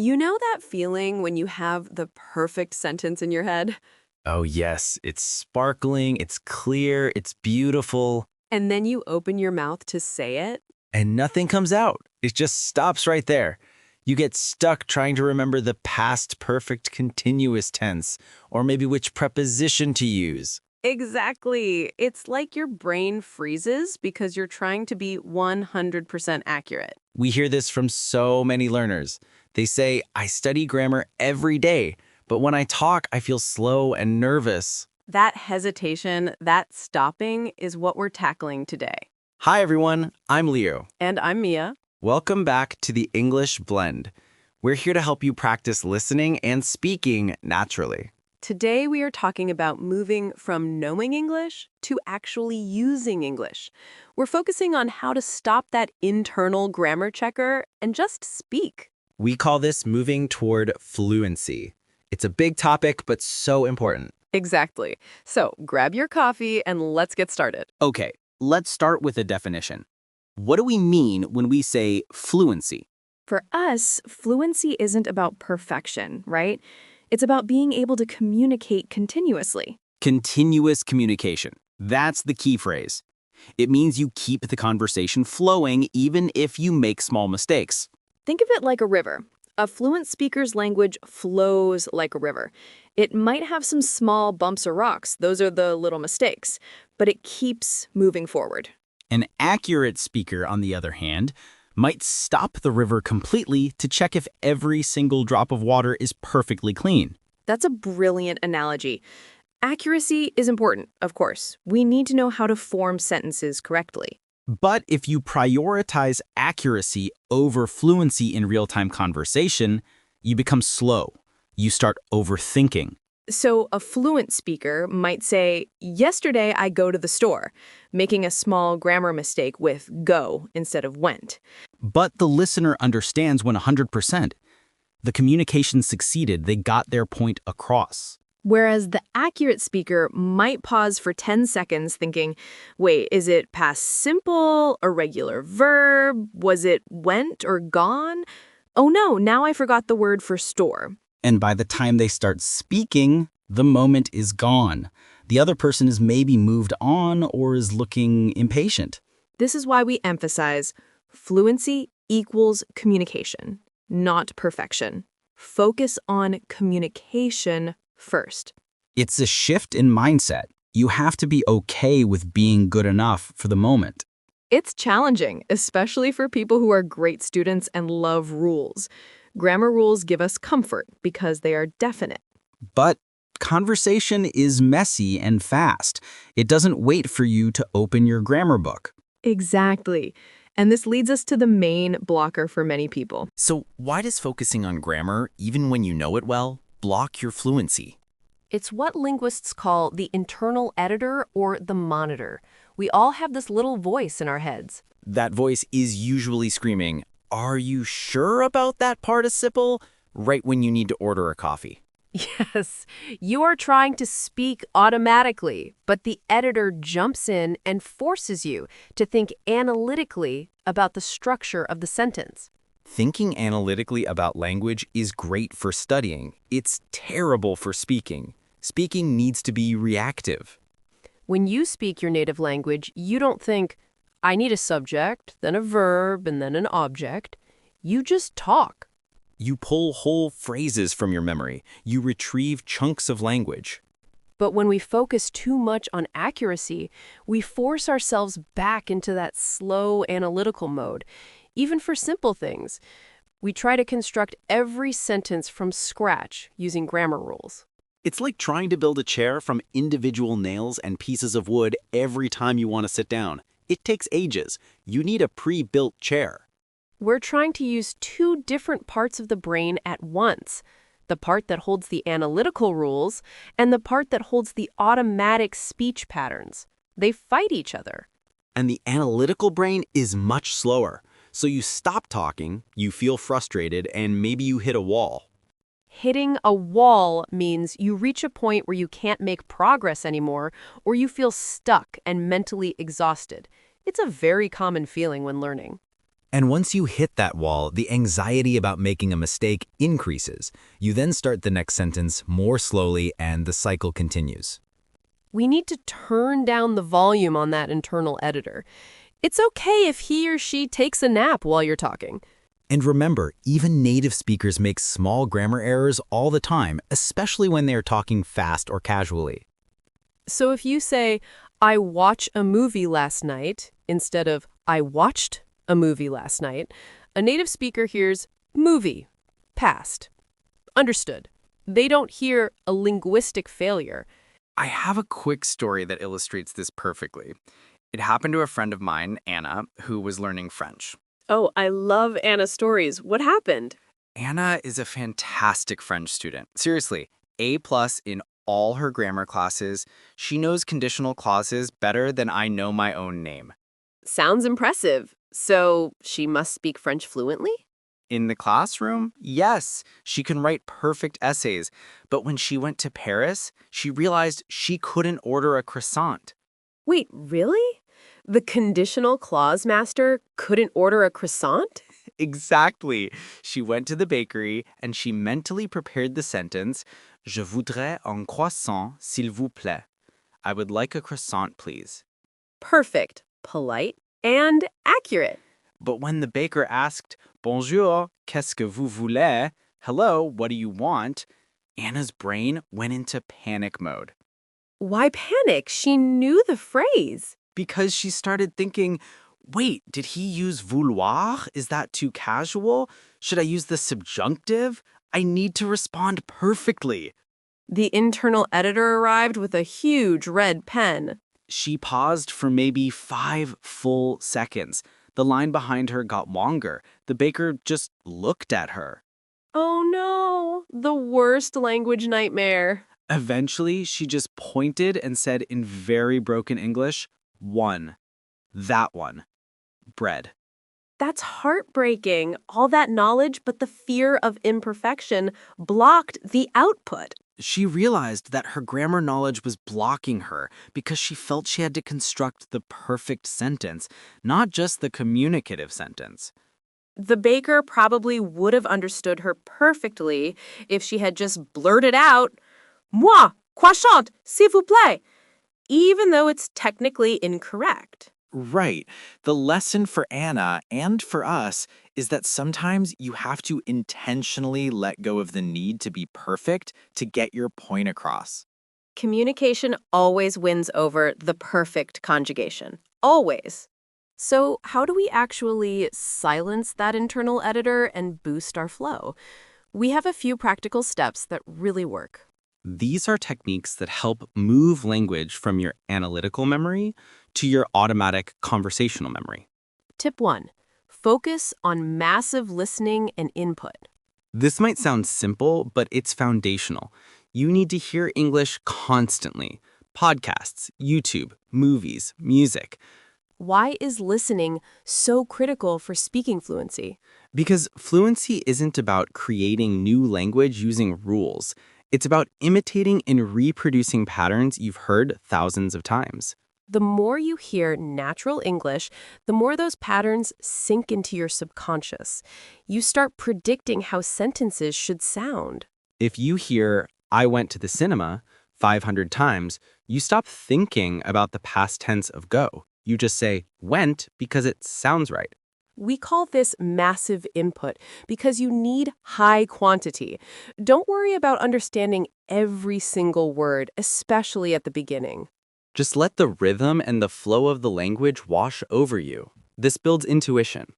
You know that feeling when you have the perfect sentence in your head, Oh, yes, it's sparkling, it's clear, it's beautiful, and then you open your mouth to say it? and nothing comes out. It just stops right there. You get stuck trying to remember the past perfect continuous tense, or maybe which preposition to use. Exactly. It's like your brain freezes because you're trying to be 100% accurate. We hear this from so many learners. They say, I study grammar every day, but when I talk, I feel slow and nervous. That hesitation, that stopping, is what we're tackling today. Hi, everyone. I'm Leo. And I'm Mia. Welcome back to the English Blend. We're here to help you practice listening and speaking naturally. Today we are talking about moving from knowing English to actually using English. We're focusing on how to stop that internal grammar checker and just speak. We call this moving toward fluency. It's a big topic, but so important. Exactly. So grab your coffee and let's get started. Okay, let's start with a definition. What do we mean when we say fluency? For us, fluency isn't about perfection, right? It's about being able to communicate continuously. Continuous communication. That's the key phrase. It means you keep the conversation flowing even if you make small mistakes. Think of it like a river. A fluent speaker's language flows like a river. It might have some small bumps or rocks, those are the little mistakes, but it keeps moving forward. An accurate speaker, on the other hand, might stop the river completely to check if every single drop of water is perfectly clean. That's a brilliant analogy. Accuracy is important, of course. We need to know how to form sentences correctly. But if you prioritize accuracy over fluency in real-time conversation, you become slow. You start overthinking. So a fluent speaker might say, yesterday I go to the store, making a small grammar mistake with go instead of went. But the listener understands when 100%. The communication succeeded, they got their point across. Whereas the accurate speaker might pause for 10 seconds thinking, wait, is it past simple, a regular verb? Was it went or gone? Oh no, now I forgot the word for store. And by the time they start speaking, the moment is gone. The other person is maybe moved on or is looking impatient. This is why we emphasize fluency equals communication, not perfection. Focus on communication first. It's a shift in mindset. You have to be okay with being good enough for the moment. It's challenging, especially for people who are great students and love rules. Grammar rules give us comfort because they are definite. But conversation is messy and fast. It doesn't wait for you to open your grammar book. Exactly. And this leads us to the main blocker for many people. So why does focusing on grammar, even when you know it well, block your fluency? It's what linguists call the internal editor or the monitor. We all have this little voice in our heads. That voice is usually screaming, "Are you sure about that participle?" right when you need to order a coffee. Yes, you are trying to speak automatically, but the editor jumps in and forces you to think analytically about the structure of the sentence. Thinking analytically about language is great for studying. It's terrible for speaking. Speaking needs to be reactive. When you speak your native language, you don't think, I need a subject, then a verb, and then an object. You just talk. You pull whole phrases from your memory. You retrieve chunks of language. But when we focus too much on accuracy, we force ourselves back into that slow analytical mode. Even for simple things, we try to construct every sentence from scratch using grammar rules. It's like trying to build a chair from individual nails and pieces of wood every time you want to sit down. It takes ages. You need a pre-built chair. We're trying to use two different parts of the brain at once. The part that holds the analytical rules and the part that holds the automatic speech patterns. They fight each other. And the analytical brain is much slower. So you stop talking, you feel frustrated, and maybe you hit a wall. Hitting a wall means you reach a point where you can't make progress anymore, or you feel stuck and mentally exhausted. It's a very common feeling when learning. And once you hit that wall, the anxiety about making a mistake increases. You then start the next sentence more slowly and the cycle continues. We need to turn down the volume on that internal editor. It's okay if he or she takes a nap while you're talking. And remember, even native speakers make small grammar errors all the time, especially when they are talking fast or casually. So if you say, I watched a movie last night, instead of I watched a movie last night, a native speaker hears movie, past. Understood. They don't hear a linguistic failure. I have a quick story that illustrates this perfectly. It happened to a friend of mine, Anna, who was learning French. Oh, I love Anna's stories. What happened? Anna is a fantastic French student. Seriously, A+ in all her grammar classes. She knows conditional clauses better than I know my own name. Sounds impressive. So she must speak French fluently? In the classroom, yes, she can write perfect essays. But when she went to Paris, she realized she couldn't order a croissant. Wait, really? The conditional clause master couldn't order a croissant? Exactly. She went to the bakery and she mentally prepared the sentence, Je voudrais un croissant, s'il vous plaît. I would like a croissant, please. Perfect, polite, and accurate. But when the baker asked, Bonjour, qu'est-ce que vous voulez? Hello, what do you want? Anna's brain went into panic mode. Why panic? She knew the phrase. Because she started thinking, wait, did he use vouloir? Is that too casual? Should I use the subjunctive? I need to respond perfectly. The internal editor arrived with a huge red pen. She paused for maybe 5 full seconds. The line behind her got longer. The baker just looked at her. Oh no, the worst language nightmare. Eventually, she just pointed and said in very broken English, one. That one. Bread. That's heartbreaking. All that knowledge, but the fear of imperfection blocked the output. She realized that her grammar knowledge was blocking her because she felt she had to construct the perfect sentence, not just the communicative sentence. The baker probably would have understood her perfectly if she had just blurted out, Moi, croissant, s'il vous plaît, even though it's technically incorrect. Right. The lesson for Anna and for us is that sometimes you have to intentionally let go of the need to be perfect to get your point across. Communication always wins over the perfect conjugation. Always. So how do we actually silence that internal editor and boost our flow? We have a few practical steps that really work. These are techniques that help move language from your analytical memory to your automatic conversational memory. Tip 1. Focus on massive listening and input. This might sound simple, but it's foundational. You need to hear English constantly. Podcasts, YouTube, movies, music. Why is listening so critical for speaking fluency? Because fluency isn't about creating new language using rules. It's about imitating and reproducing patterns you've heard thousands of times. The more you hear natural English, the more those patterns sink into your subconscious. You start predicting how sentences should sound. If you hear, I went to the cinema 500 times, you stop thinking about the past tense of go. You just say went because it sounds right. We call this massive input because you need high quantity. Don't worry about understanding every single word, especially at the beginning. Just let the rhythm and the flow of the language wash over you. This builds intuition.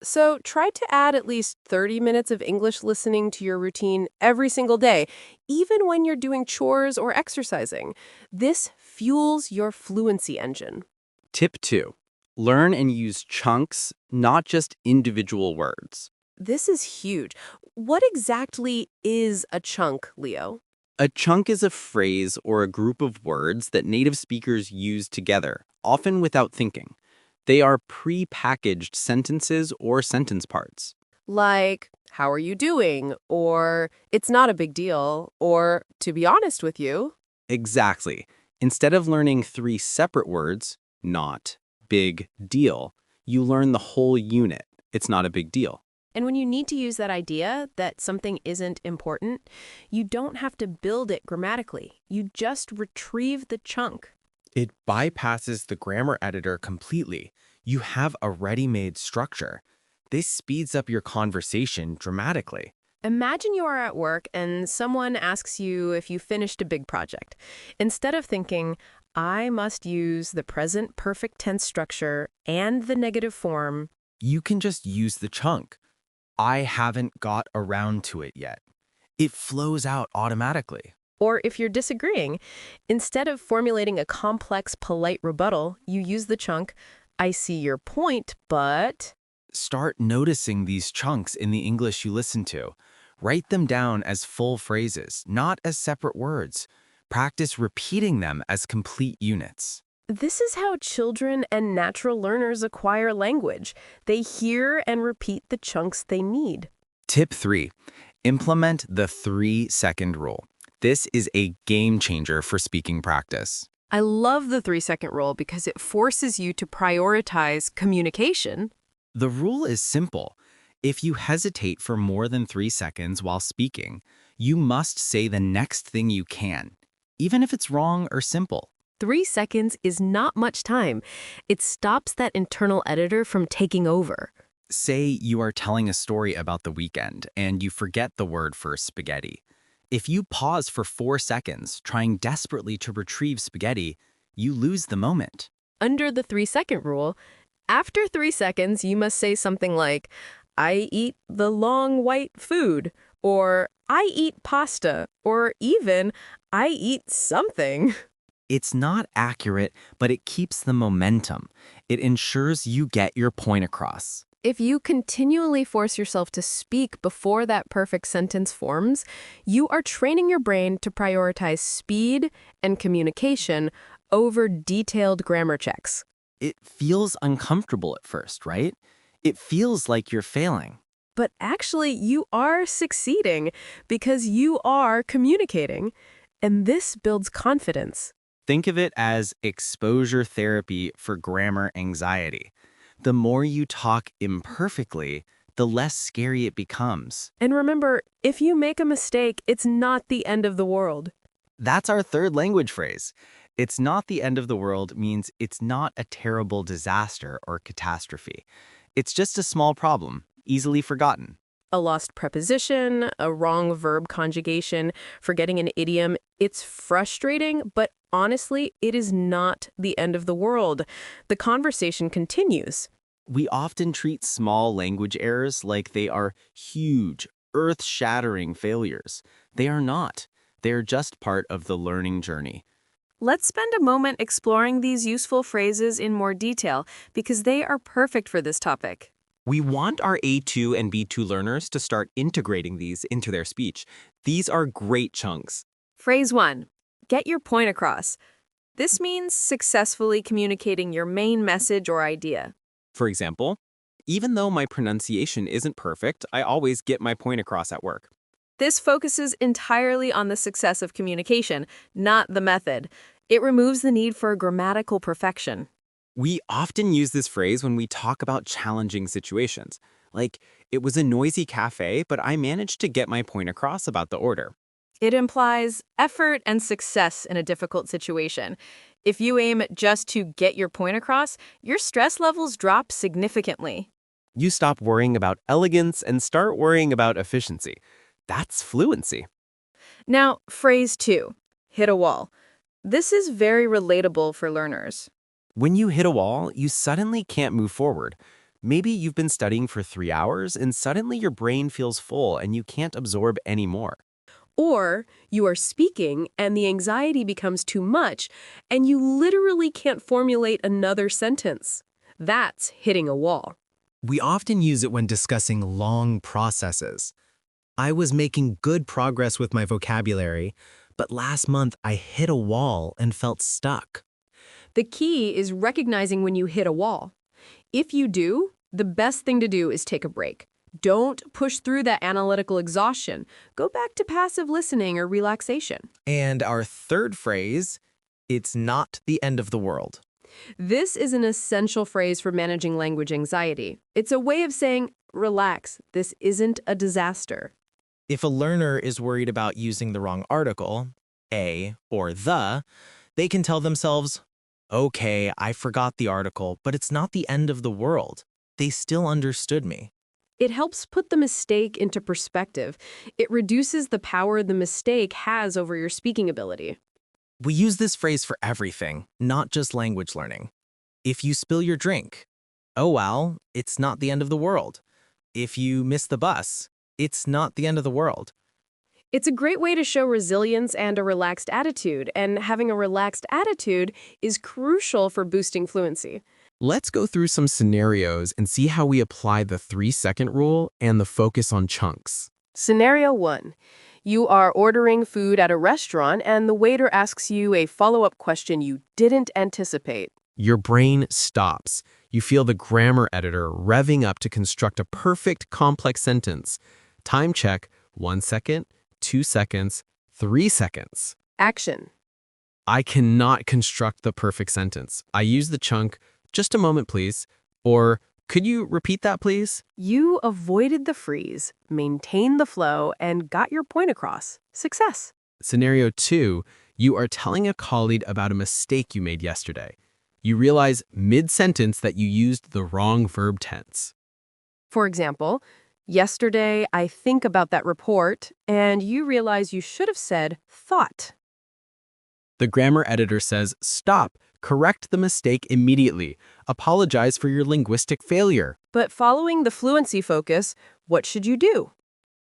So try to add at least 30 minutes of English listening to your routine every single day, even when you're doing chores or exercising. This fuels your fluency engine. Tip 2. Learn and use chunks, not just individual words. This is huge. What exactly is a chunk, Leo? A chunk is a phrase or a group of words that native speakers use together, often without thinking. They are pre-packaged sentences or sentence parts. Like, how are you doing? Or, it's not a big deal. Or, to be honest with you. Exactly. Instead of learning 3 separate words, not, big, deal, you learn the whole unit. It's not a big deal. And when you need to use that idea that something isn't important, you don't have to build it grammatically. You just retrieve the chunk. It bypasses the grammar editor completely. You have a ready-made structure. This speeds up your conversation dramatically. Imagine you are at work and someone asks you if you finished a big project. Instead of thinking, I must use the present perfect tense structure and the negative form, You can just use the chunk. I haven't got around to it yet. It flows out automatically. or if you're disagreeing, instead of formulating a complex, polite rebuttal, you use the chunk, I see your point, but... Start noticing these chunks in the English you listen to. Write them down as full phrases, not as separate words. Practice repeating them as complete units. This is how children and natural learners acquire language. They hear and repeat the chunks they need. Tip 3. Implement the 3-second rule. This is a game changer for speaking practice. I love the 3-second rule because it forces you to prioritize communication. The rule is simple. If you hesitate for more than 3 seconds while speaking, you must say the next thing you can, even if it's wrong or simple. 3 seconds is not much time. It stops that internal editor from taking over. Say you are telling a story about the weekend and you forget the word for spaghetti. If you pause for 4 seconds, trying desperately to retrieve spaghetti, you lose the moment. Under the 3-second rule, after 3 seconds, you must say something like, I eat the long white food, or I eat pasta, or even I eat something. It's not accurate, but it keeps the momentum. It ensures you get your point across. If you continually force yourself to speak before that perfect sentence forms, you are training your brain to prioritize speed and communication over detailed grammar checks. It feels uncomfortable at first, right? It feels like you're failing. But actually, you are succeeding because you are communicating, and this builds confidence. Think of it as exposure therapy for grammar anxiety. The more you talk imperfectly, the less scary it becomes. And remember, if you make a mistake, it's not the end of the world. That's our third language phrase. It's not the end of the world means it's not a terrible disaster or catastrophe. It's just a small problem, easily forgotten. A lost preposition, a wrong verb conjugation, forgetting an idiom, it's frustrating, but honestly, it is not the end of the world. The conversation continues. We often treat small language errors like they are huge, earth-shattering failures. They are not. They are just part of the learning journey. Let's spend a moment exploring these useful phrases in more detail because they are perfect for this topic. We want our A2 and B2 learners to start integrating these into their speech. These are great chunks. Phrase 1. Get your point across. This means successfully communicating your main message or idea. For example, even though my pronunciation isn't perfect, I always get my point across at work. This focuses entirely on the success of communication, not the method. It removes the need for grammatical perfection. We often use this phrase when we talk about challenging situations. Like, it was a noisy cafe, but I managed to get my point across about the order. It implies effort and success in a difficult situation. If you aim just to get your point across, your stress levels drop significantly. You stop worrying about elegance and start worrying about efficiency. That's fluency. Now, phrase 2, hit a wall. This is very relatable for learners. When you hit a wall, you suddenly can't move forward. Maybe you've been studying for 3 hours and suddenly your brain feels full and you can't absorb any more. Or you are speaking and the anxiety becomes too much and you literally can't formulate another sentence. That's hitting a wall. We often use it when discussing long processes. I was making good progress with my vocabulary, but last month I hit a wall and felt stuck. The key is recognizing when you hit a wall. If you do, the best thing to do is take a break. Don't push through that analytical exhaustion. Go back to passive listening or relaxation. And our third phrase, it's not the end of the world. This is an essential phrase for managing language anxiety. It's a way of saying, relax, this isn't a disaster. If a learner is worried about using the wrong article, a or the, they can tell themselves, okay, I forgot the article, but it's not the end of the world. They still understood me. It helps put the mistake into perspective. It reduces the power the mistake has over your speaking ability. We use this phrase for everything, not just language learning. If you spill your drink, oh well, it's not the end of the world. If you miss the bus, it's not the end of the world. It's a great way to show resilience and a relaxed attitude, and having a relaxed attitude is crucial for boosting fluency. Let's go through some scenarios and see how we apply the 3-second rule and the focus on chunks. Scenario 1. You are ordering food at a restaurant and the waiter asks you a follow-up question you didn't anticipate. Your brain stops. You feel the grammar editor revving up to construct a perfect complex sentence. Time check, 1 second, 2 seconds, 3 seconds. Action. I cannot construct the perfect sentence. I use the chunk, just a moment please, or could you repeat that please? You avoided the freeze, maintained the flow, and got your point across. Success. Scenario 2, you are telling a colleague about a mistake you made yesterday. You realize mid-sentence that you used the wrong verb tense. For example, yesterday I think about that report, and you realize you should have said thought. The grammar editor says, stop, correct the mistake immediately. Apologize for your linguistic failure. But following the fluency focus, what should you do?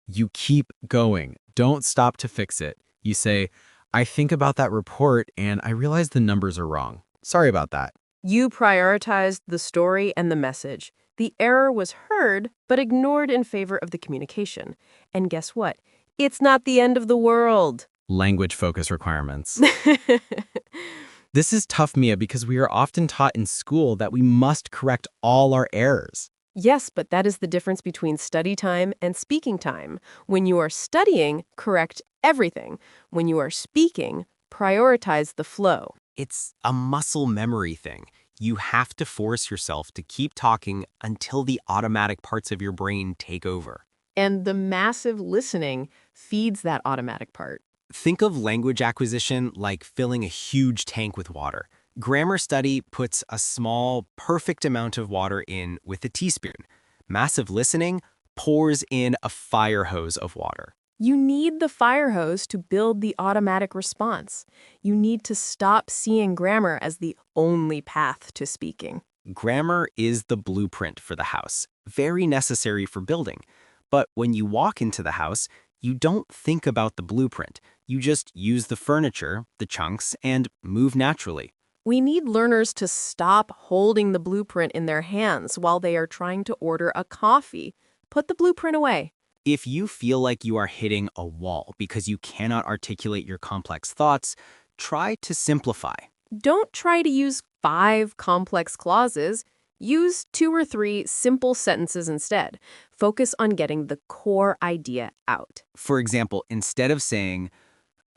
You keep going. Don't stop to fix it. You say, I think about that report and I realize the numbers are wrong. Sorry about that. You prioritized the story and the message. The error was heard, but ignored in favor of the communication. And guess what? It's not the end of the world. Language focus requirements. This is tough, Mia, because we are often taught in school that we must correct all our errors. Yes, but that is the difference between study time and speaking time. When you are studying, correct everything. When you are speaking, prioritize the flow. It's a muscle memory thing. You have to force yourself to keep talking until the automatic parts of your brain take over. And the massive listening feeds that automatic part. Think of language acquisition like filling a huge tank with water. Grammar study puts a small, perfect amount of water in with a teaspoon. Massive listening pours in a fire hose of water. You need the fire hose to build the automatic response. You need to stop seeing grammar as the only path to speaking. Grammar is the blueprint for the house, very necessary for building. But when you walk into the house, you don't think about the blueprint. You just use the furniture, the chunks, and move naturally. We need learners to stop holding the blueprint in their hands while they are trying to order a coffee. Put the blueprint away. If you feel like you are hitting a wall because you cannot articulate your complex thoughts, try to simplify. Don't try to use 5 complex clauses. Use 2 or 3 simple sentences instead. Focus on getting the core idea out. For example, instead of saying,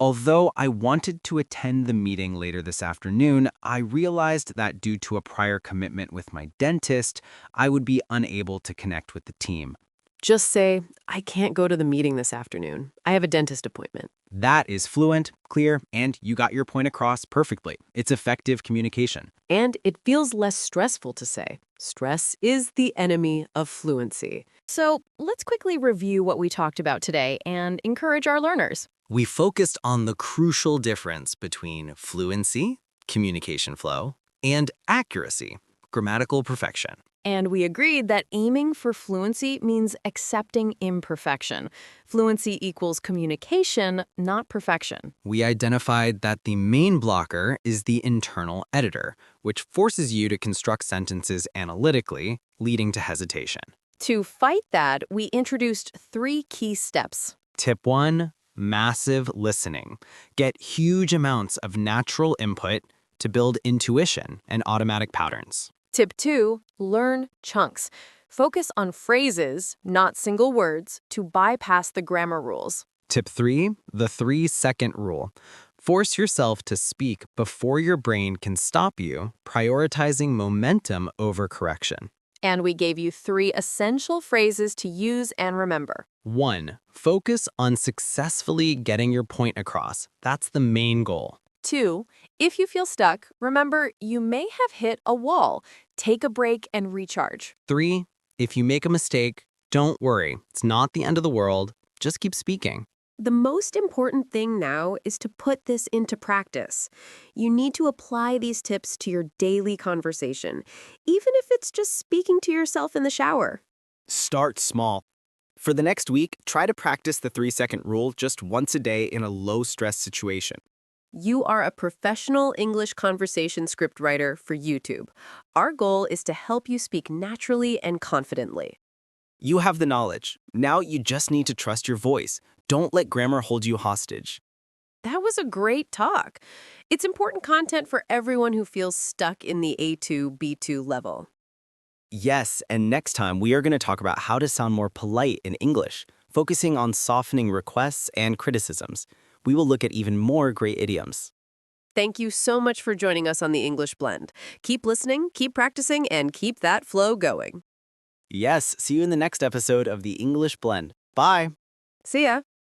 although I wanted to attend the meeting later this afternoon, I realized that due to a prior commitment with my dentist, I would be unable to connect with the team. Just say, I can't go to the meeting this afternoon. I have a dentist appointment. That is fluent, clear, and you got your point across perfectly. It's effective communication. And it feels less stressful to say. Stress is the enemy of fluency. So let's quickly review what we talked about today and encourage our learners. We focused on the crucial difference between fluency, communication flow, and accuracy, grammatical perfection. And we agreed that aiming for fluency means accepting imperfection. Fluency equals communication, not perfection. We identified that the main blocker is the internal editor, which forces you to construct sentences analytically, leading to hesitation. To fight that, we introduced 3 key steps. Tip 1, massive listening. Get huge amounts of natural input to build intuition and automatic patterns. Tip 2, learn chunks. Focus on phrases, not single words, to bypass the grammar rules. Tip 3, the 3-second rule. Force yourself to speak before your brain can stop you, prioritizing momentum over correction. And we gave you 3 essential phrases to use and remember. 1. Focus on successfully getting your point across. That's the main goal. 2. If you feel stuck, remember you may have hit a wall. Take a break and recharge. 3. If you make a mistake, don't worry. It's not the end of the world. Just keep speaking. The most important thing now is to put this into practice. You need to apply these tips to your daily conversation, even if it's just speaking to yourself in the shower. Start small. For the next week, try to practice the 3-second rule just once a day in a low-stress situation. You are a professional English conversation scriptwriter for YouTube. Our goal is to help you speak naturally and confidently. You have the knowledge. Now you just need to trust your voice. Don't let grammar hold you hostage. That was a great talk. It's important content for everyone who feels stuck in the A2, B2 level. Yes, and next time we are going to talk about how to sound more polite in English, focusing on softening requests and criticisms. We will look at even more great idioms. Thank you so much for joining us on the English Blend. Keep listening, keep practicing, and keep that flow going. Yes, see you in the next episode of the English Blend. Bye! See ya!